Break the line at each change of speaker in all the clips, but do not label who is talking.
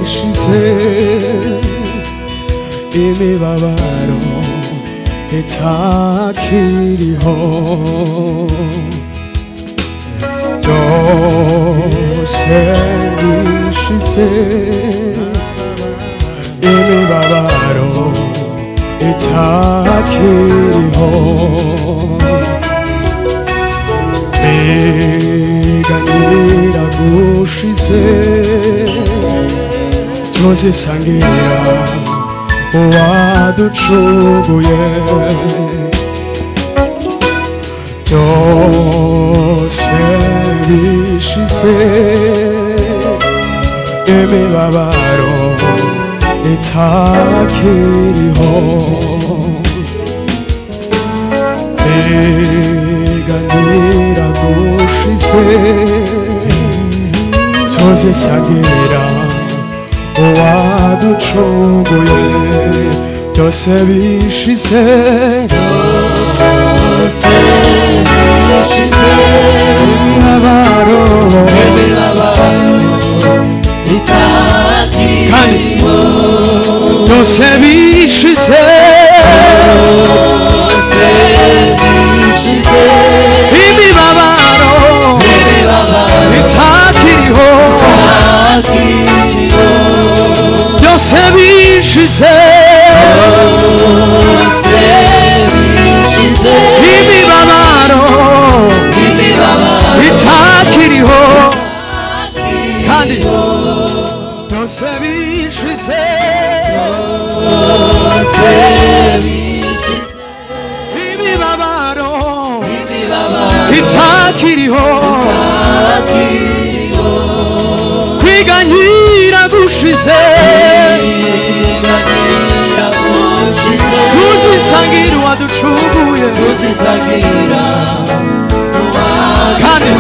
ishize imibabaro itakiriho byose bishize imibabaro itakiriho biganira gushize tuzisangira uwaducunguye byose bishize imibabaro itakiriho biganira gushize tuzisangira uwaducunguye byose bishize imibabaro itakiriho byose bishize imibabaro itakiriho byose bishize imibabaro itakiriho kandi byose bishize imibabaro itakiriho kwiganyira gushize tuzisangira uwaducunguye kandi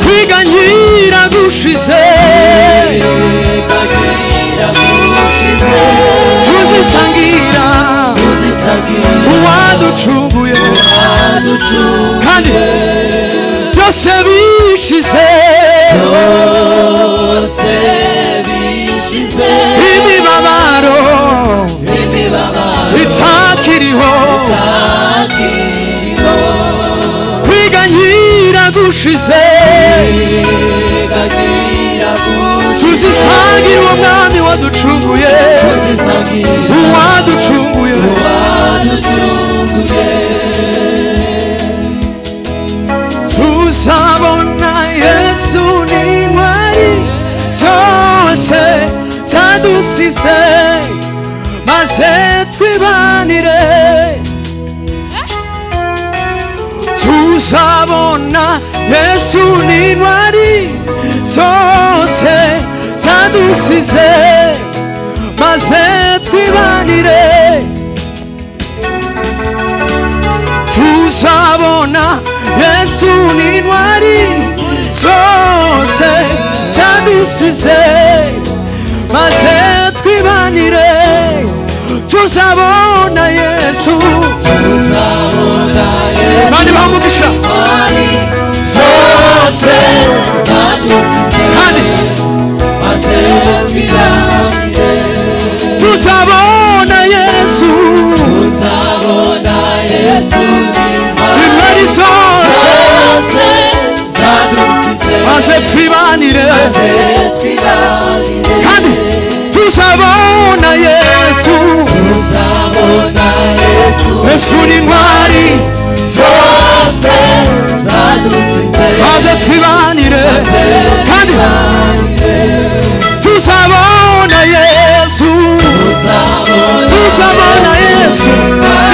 kwiganyira gushize tuzisangira uwaducunguye kandi byose bishize imibabaro itakiriho kwiganyira gushize tuzisangira uwo mwami waducunguye uwaducunguye tuzabona Yesu n'intwari zose zadusize maze twibanire tuzabona Yesu n'intwari zose zadusize maze twibanire tuzabona Yesu n'intwari zose zadusize maze twibanire tuzabona Yesu bandi bamugisha zose zadusize maze twibanire tuzabona Yesu intwari zose maze twibanire kandi tuzabona Yesu Yesu n'intwari zose maze twibanire kandi tuzabona Yesu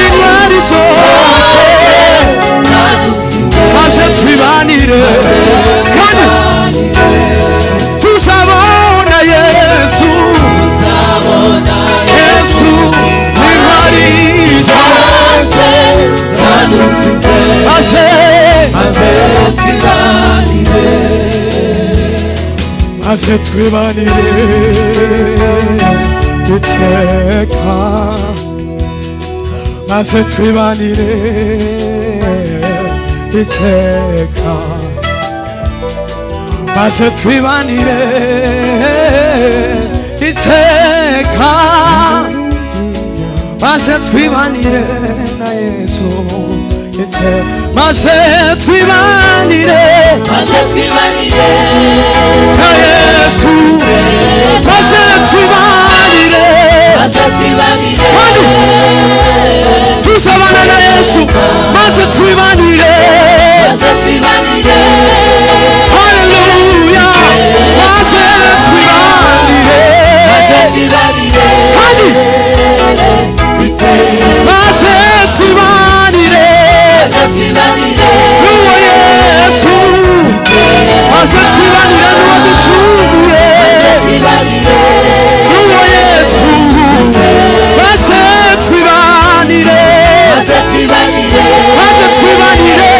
intwari zose maze twibanire kandi tuzabona Yesu intwari zose maze twibanire iteka maze twibanire iteka maze twibanire iteka maze twibanire na Yesu maze twibanire na Yesu maze twibanire tusabana na Yesu maze twibanire haleluya maze twibanire maze twibanire nuwo Yesu maze twibanire nuwo ducungure nuwo Yesu maze twibanire maze twibanire maze twibanire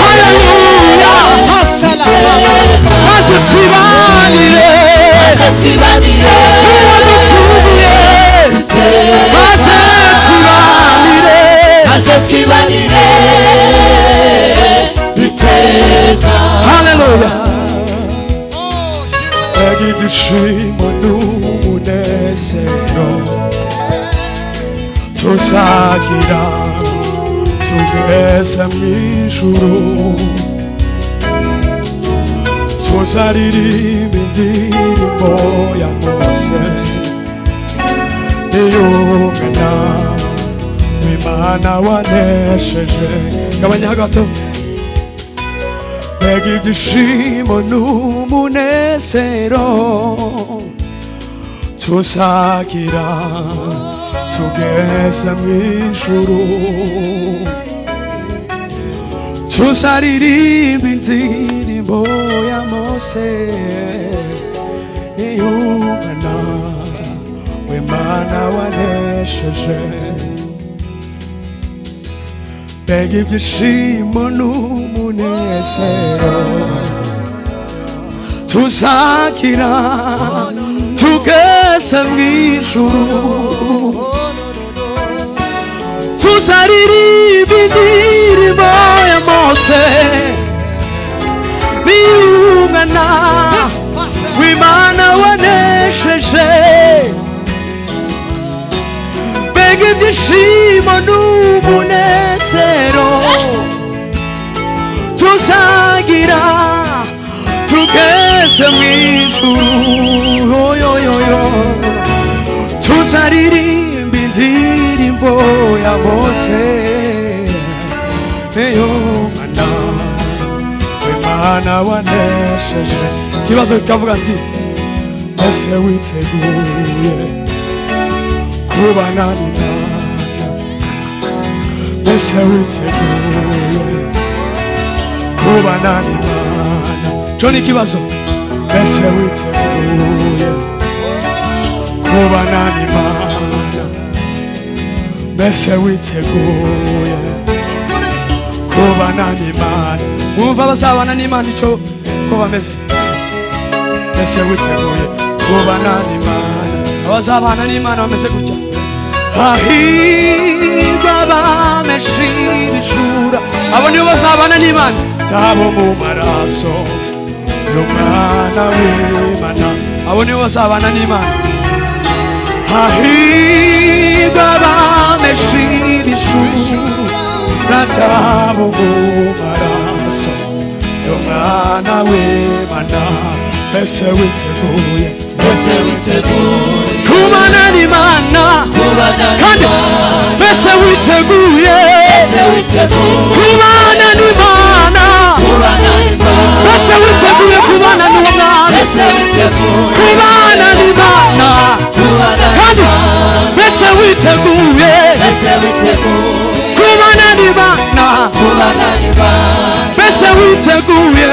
haleluya maze twibanire nuwo ducunguye maze twibanire haleluya ibyishimo n'umunezero tuzagira tugeze mw'ijuru tuzaririmba indirimbo ya Mose n'iy'umwana w'Imana wanesheje gabanya gato mbega ibyishimo n'umunezero tuzagira tugeze mw'ijuru tuzaririmba indirimbo ya Mose n'iy'umwana w'Imana wanesheje mbega ibyishimo n'umunezero tuzagira tugeze mw'ijuru tuzaririmba indirimbo ya Mose n'iy'umwana w'Imana wanesheje mbega ibyishimo n'umunezero tuzagira tugeze mw'ijuru tuzaririmba indirimbo ya Mose n'iy'umwana w'Imana wanesheje ikibazo kikavuga ati ese witeguye kubana n'Imana ese witeguye kubana n'Imana cyo ni ikibazo ese witeguye kubana n'Imana ese witeguye kubana n'Imana mwumva bazabana n'Imana icyo ko bameze ese witeguye kubana n'Imana abazabana n'Imana bameze gutya hahirwa abameshe ibishura abo nibo bazabana n'Imana tabo mu maraso y'umwana w'Imana abo nibo bazabana n'Imana hahirwa abameshe ibishura tabo mu maraso y'umwana w'Imana ese witeguye kubana n'Imana kandi ese witeguye kubana n'Imana ese witeguye kubana n'Umwami kubana n'Imana kandi ese witeguye kubana n'Imana ese witeguye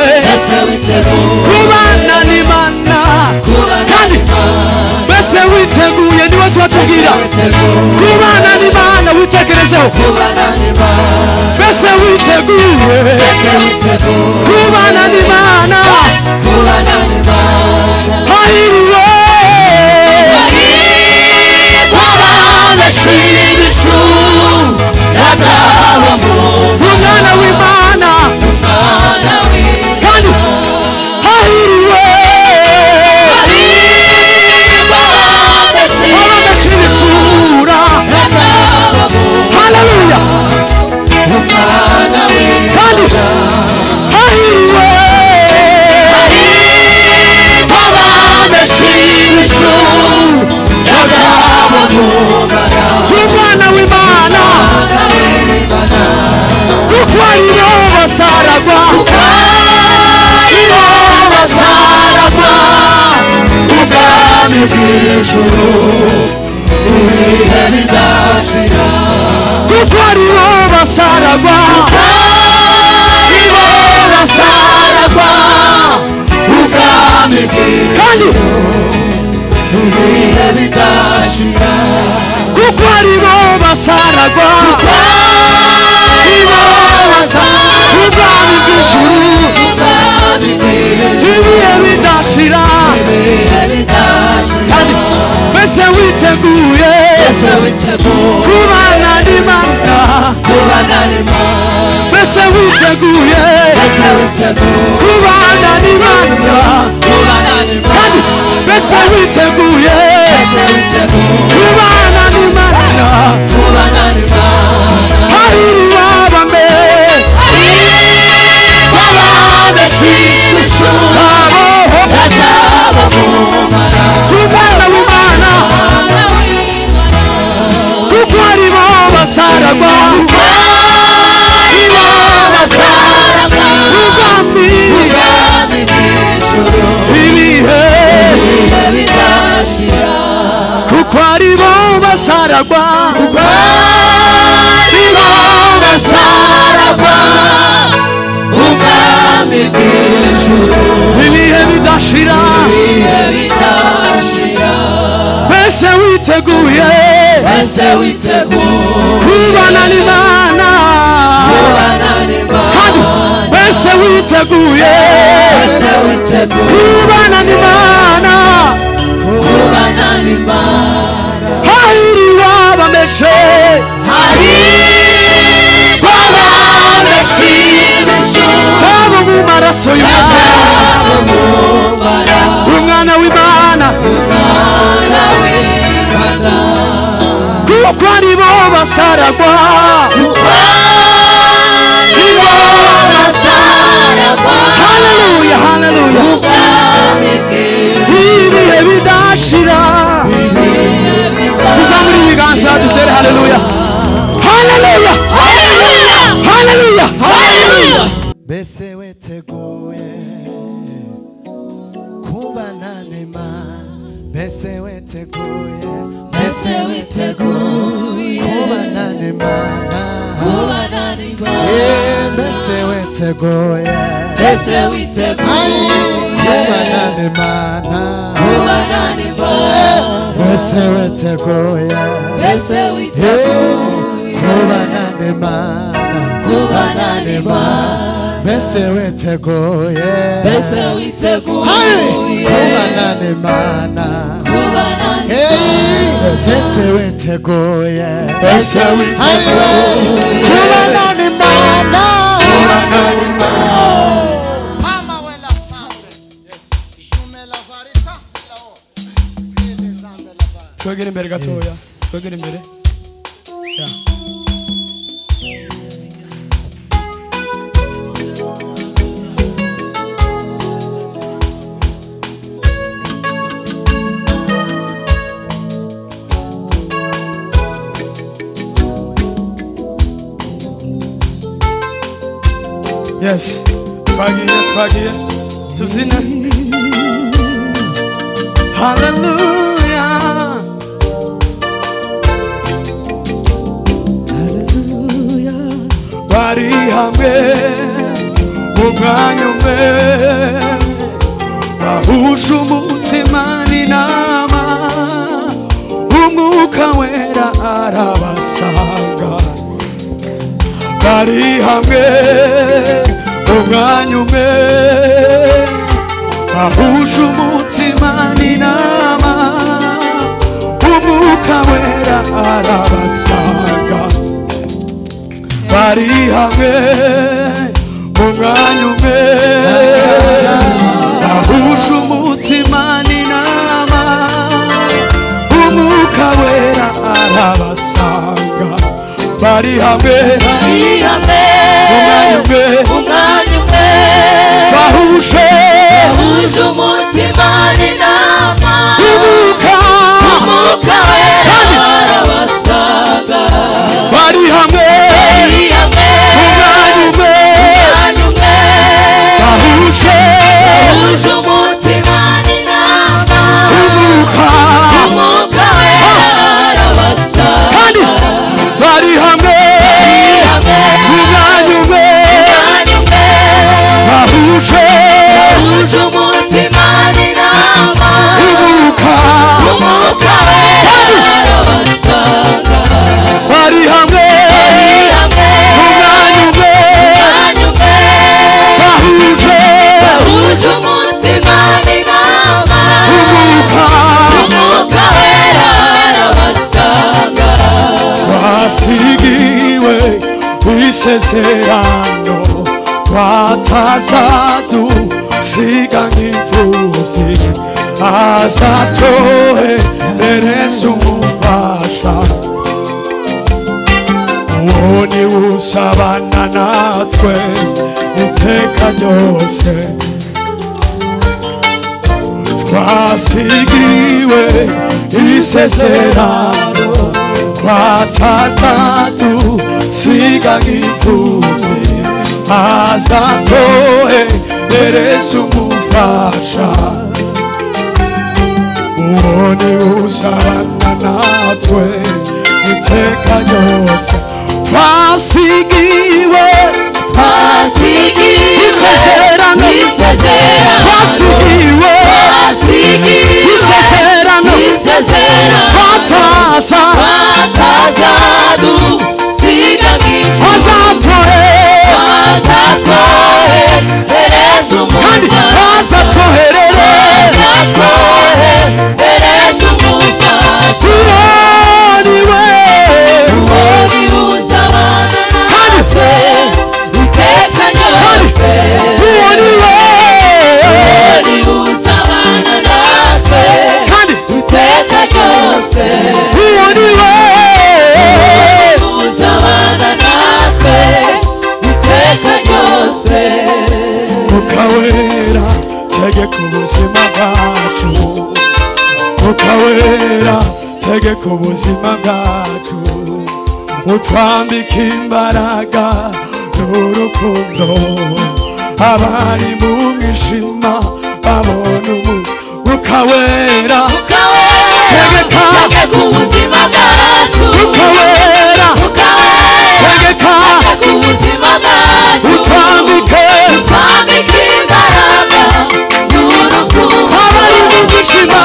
kubana n'Imana kandi ese witeguye niwe tubatubwira kubana n'Imana witekerezeho ese witeguye kubana n'Imana hahirwa abameshe ibishura tabo mu aribo basaragwa ubwami bw'ijuru ibihe bidashira kuko aribo basaragwa ubwami bw'ijuru ibihe bidashira kuko aribo basaragwa ubwami bw'ijuru ibihe bidashira mbese witeguye kubana n'Imana mbese witeguye kubana n'Imana mbese witeguye kubana n'Imana hahirwa kubana w'Imana kuko aribo basaragwa ubwami ibihe bidashira kuko aribo basaragwa ubwami bw'ijuru ibihe bidashira mbese witeguye kubana n'Imana mbese witeguye kubana n'Imana hahirwa abameshe tabo mu maraso y'Umwana w'Imana kuko aribo basaragwa haleluya haleluya ibihe bidashira tuzamura ibiganza dutere haleluya haleluya haleluya haleluya mbese witeguye kubana n'Imana mbese witeguye kubana n'Imana mbese witeguye kubana n'Imana mbese witeguye kubana n'Imana mbese witeguye kubana n'Imana mbese witeguye kubana n'Imana twegere imbere gatoya twegere imbere yes twagiye tubyine haleluya bari hamwe umwanya umwe bahuje umutima n'inama umwuka wera arabasanga bari hamwe umwanya umwe bahuje umutima n'inama umwuka wera arabasanga bari hamwe umwanya umwe bahuje umutima n'inama umwuka wera arabasanga bari hamwe umwanya umwe bahuje umutima n'inama umwuka wera arabasanga bari hamwe umwanya umwe isezerano watazadusiga nk'imfubyi azatwoherereza umufasha uwo ni usabana natwe iteka ryose twasigiwe isezerano twatazadusiga nk'imfubyi azatwoherereza umufasha uwo ni usabana natwe iteka ryose twasigiwe isezerano twasigiwe isezerano
watazadusiga azatwoherereza umufasha
ukawera tegeka ubuzima bwacu ukawera tegeka ubuzima bwacu utwambika imbaraga n'urukundo abari mu mwijima babona ukawera tegeka
ubuzima bwacu
ukawera tegeka
ubuzima bwacu
utwambike
imbaraga n'urukundo
abari mu mwijima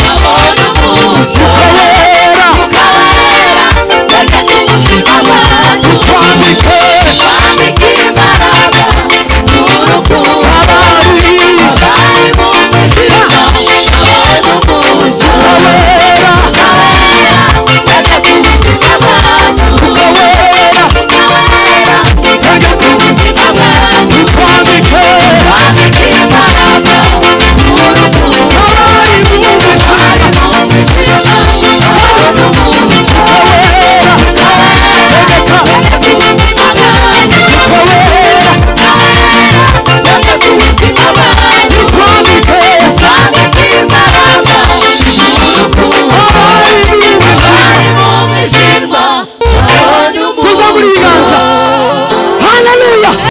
babona umucyo ukawera tegeka ubuzima bwacu
utwambike
imbaraga n'urukundo abari mu mwijima
tuza muri ganza